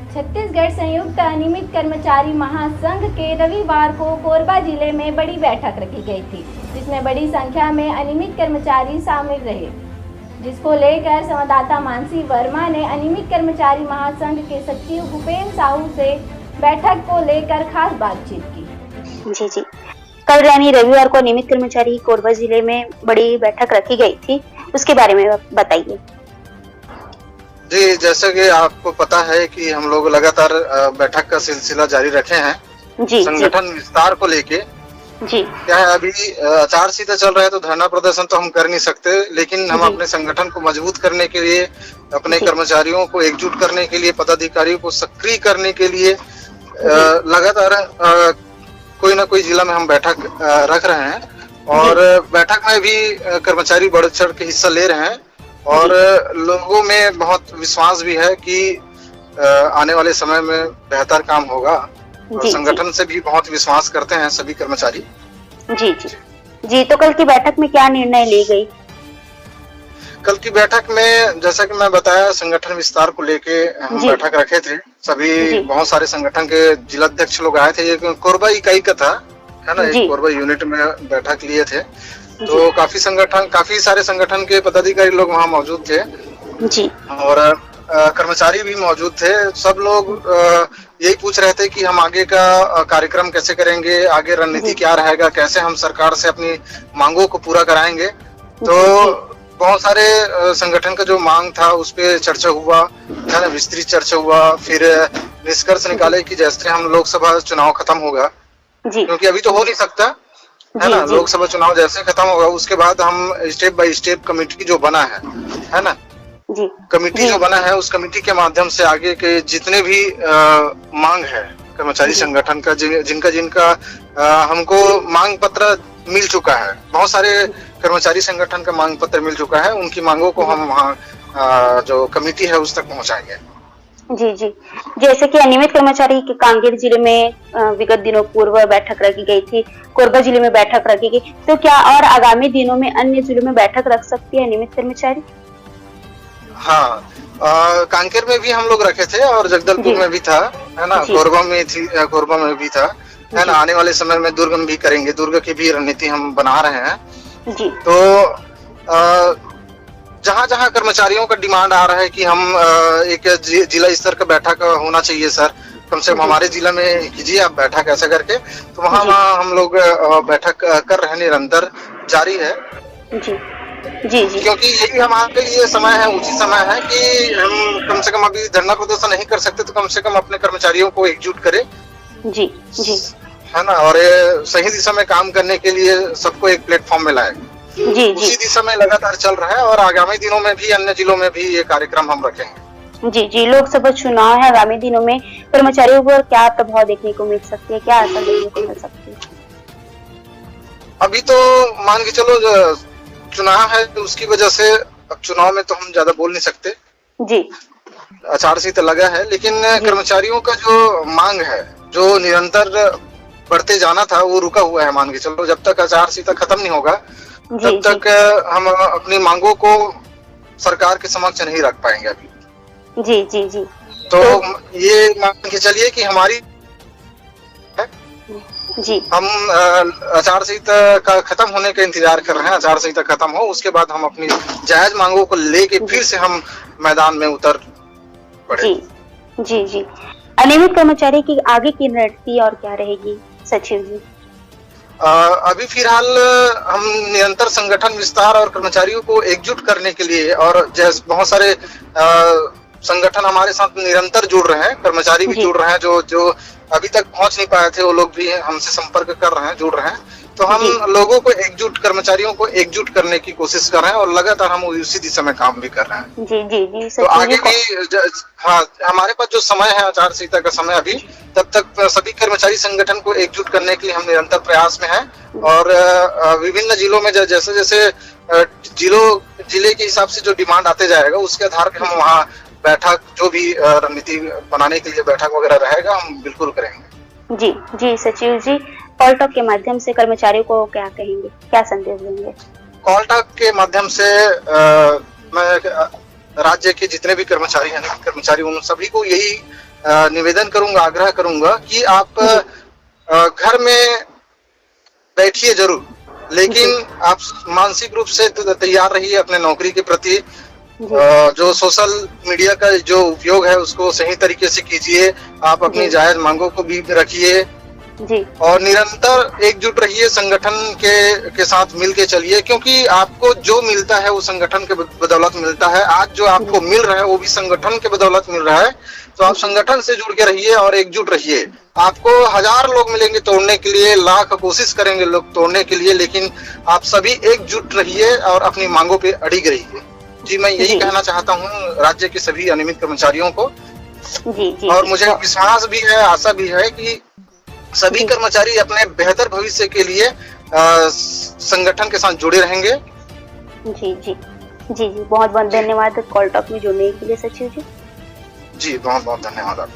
छत्तीसगढ़ संयुक्त अनियमित कर्मचारी महासंघ के रविवार को कोरबा जिले में बड़ी बैठक रखी गई थी, जिसमें बड़ी संख्या में अनियमित कर्मचारी शामिल रहे, जिसको लेकर संवाददाता मानसी वर्मा ने अनियमित कर्मचारी महासंघ के सचिव भूपेन साहू से बैठक को लेकर खास बातचीत की। जी, कल यानी रविवार को नियमित कर्मचारी कोरबा जिले में बड़ी बैठक रखी गई थी, उसके बारे में बताइए। जी, जैसा कि आपको पता है कि हम लोग लगातार बैठक का सिलसिला जारी रखे हैं जी, संगठन विस्तार को लेके। जी, क्या है, अभी आचार संहिता चल रहा है तो धरना प्रदर्शन तो हम कर नहीं सकते, लेकिन हम अपने संगठन को मजबूत करने के लिए, अपने कर्मचारियों को एकजुट करने के लिए, पदाधिकारियों को सक्रिय करने के लिए लगातार कोई ना कोई जिला में हम बैठक रख रहे हैं और बैठक में भी कर्मचारी बढ़ चढ़ के हिस्सा ले रहे हैं और लोगों में बहुत विश्वास भी है कि आने वाले समय में बेहतर काम होगा और संगठन से भी बहुत विश्वास करते हैं सभी कर्मचारी। जी जी जी, तो कल की बैठक में क्या निर्णय ली गई? कल की बैठक में जैसा कि मैं बताया, संगठन विस्तार को लेके हम बैठक रखे थे। सभी बहुत सारे संगठन के जिलाध्यक्ष लोग आए थे। ये कोरबा इकाई का था, है ना, एक कोरबा यूनिट में बैठक लिए थे, तो काफी सारे संगठन के पदाधिकारी लोग वहाँ मौजूद थे जी, और कर्मचारी भी मौजूद थे। सब लोग यही पूछ रहे थे कि हम आगे का कार्यक्रम कैसे करेंगे, आगे रणनीति क्या रहेगा, कैसे हम सरकार से अपनी मांगों को पूरा कराएंगे। तो बहुत सारे संगठन का जो मांग था उस पे चर्चा हुआ, है ना, विस्तृत चर्चा हुआ। फिर निष्कर्ष निकाले कि जैसे हम लोकसभा चुनाव खत्म होगा, क्योंकि अभी तो हो नहीं सकता, है ना, लोकसभा चुनाव जैसे खत्म होगा उसके बाद हम स्टेप बाय स्टेप कमेटी जो बना है ना, कमेटी जो बना है उस कमेटी के माध्यम से आगे के जितने भी मांग है कर्मचारी संगठन का, जिनका हमको मांग पत्र मिल चुका है, बहुत सारे कर्मचारी संगठन का मांग पत्र मिल चुका है, उनकी मांगों को हम वहाँ जो कमेटी है उस तक पहुँचाएंगे। जी जी, जैसे कि अनियमित कर्मचारी के कांगेर जिले में विगत दिनों पूर्व बैठक रखी गई थी, कोरबा जिले में बैठक रखी गई, तो क्या और आगामी दिनों में अन्य जिलों में बैठक रख सकती है अनियमित कर्मचारी? हाँ, कांकेर में भी हम लोग रखे थे और जगदलपुर में भी था, है ना, कोरबा में भी था, है ना। आने वाले समय में दुर्ग में भी करेंगे, दुर्ग की भी रणनीति हम बना रहे हैं जी। तो जहाँ जहाँ कर्मचारियों का डिमांड आ रहा है कि हम एक जिला स्तर का बैठक होना चाहिए सर, कम से कम हमारे जिला में कीजिए आप बैठक ऐसा करके, तो वहाँ हम लोग बैठक कर रहे हैं, निरंतर जारी है जी जी जी, क्योंकि यही हमारे लिए समय है, उचित समय है कि हम कम से कम अभी धरना प्रदर्शन नहीं कर सकते तो कम से कम अपने कर्मचारियों को एकजुट करें जी जी, है ना, और सही दिशा में काम करने के लिए सबको एक प्लेटफॉर्म में लाए। जी उसी दिशा में लगातार चल रहा है और आगामी दिनों में भी अन्य जिलों में भी ये कार्यक्रम हम रखेंगे। जी जी, लोकसभा चुनाव है, आगामी दिनों में कर्मचारियों पर क्या प्रभाव देखने को मिल सकती है, क्या असर देखने को मिल सकती है? अभी तो मान के चलो चुनाव है तो उसकी वजह से अब चुनाव में तो हम ज्यादा बोल नहीं सकते जी, आचार संहिता लगा है, लेकिन कर्मचारियों का जो मांग है, जो निरंतर बढ़ते जाना था, वो रुका हुआ है। मान के चलो जब तक आचार संहिता खत्म नहीं होगा तब तक हम अपनी मांगों को सरकार के समक्ष नहीं रख पाएंगे अभी। जी जी जी, तो ये मान के चलिए कि हमारी जी, हम आचार संहिता का खत्म होने का इंतजार कर रहे हैं। आचार संहिता खत्म हो उसके बाद हम अपनी जायज मांगों को लेके फिर से हम मैदान में उतर पड़े। जी जी जी, अनियमित कर्मचारी की आगे की रणनीति और क्या रहेगी सचिव जी? अभी फिलहाल हम निरंतर संगठन विस्तार और कर्मचारियों को एकजुट करने के लिए, और जैसे बहुत सारे संगठन हमारे साथ निरंतर जुड़ रहे हैं, कर्मचारी भी जुड़ रहे हैं, जो अभी तक पहुंच नहीं पाए थे वो लोग भी हमसे संपर्क कर रहे हैं, जुड़ रहे हैं। तो हम लोगों को एकजुट, कर्मचारियों को एकजुट करने की कोशिश कर रहे हैं और लगातार हम उसी दिशा में काम भी कर रहे हैं। जी जी जी, तो आगे भी हाँ, हमारे पास जो समय है आचार संहिता का समय अभी, तब तक सभी कर्मचारी संगठन को एकजुट करने के लिए हम निरंतर प्रयास में हैं और विभिन्न जिलों में जैसे जैसे जिले के हिसाब से जो डिमांड आते जाएगा उसके आधार पर हम वहाँ बैठक, जो भी रणनीति बनाने के लिए बैठक वगैरह रहेगा, हम बिल्कुल करेंगे। जी जी, सचिव जी, कॉल टॉक के माध्यम से कर्मचारियों को क्या कहेंगे, क्या संदेश देंगे? कॉल टॉक के माध्यम से मैं राज्य के जितने भी कर्मचारी हैं, कर्मचारी उन सभी को यही निवेदन करूंगा, आग्रह करूंगा कि आप घर में बैठिए जरूर, लेकिन आप मानसिक रूप से तैयार रहिए अपने नौकरी के प्रति। जो सोशल मीडिया का जो उपयोग है उसको सही तरीके से कीजिए, आप अपनी जायज मांगों को भी रखिए जी। और निरंतर एकजुट रहिए, संगठन के साथ मिलके चलिए, क्योंकि आपको जो मिलता है वो संगठन के बदौलत मिलता है। आज जो आपको मिल रहा है वो भी संगठन के बदौलत मिल रहा है, तो आप संगठन से जुड़ के रहिए और एकजुट रहिए। आपको 1000 लोग मिलेंगे तोड़ने के लिए, लाख कोशिश करेंगे लोग तोड़ने के लिए, लेकिन आप सभी एकजुट रहिए और अपनी मांगों पे अड़िग रहिए। जी, मैं यही कहना चाहता हूँ राज्य के सभी अनियमित कर्मचारियों को। जी। और मुझे विश्वास भी है, आशा भी है कि सभी कर्मचारी अपने बेहतर भविष्य के लिए संगठन के साथ जुड़े रहेंगे। जी। बहुत बहुत धन्यवाद कॉल टॉक में जुड़ने के लिए सचिव जी। जी, बहुत बहुत धन्यवाद।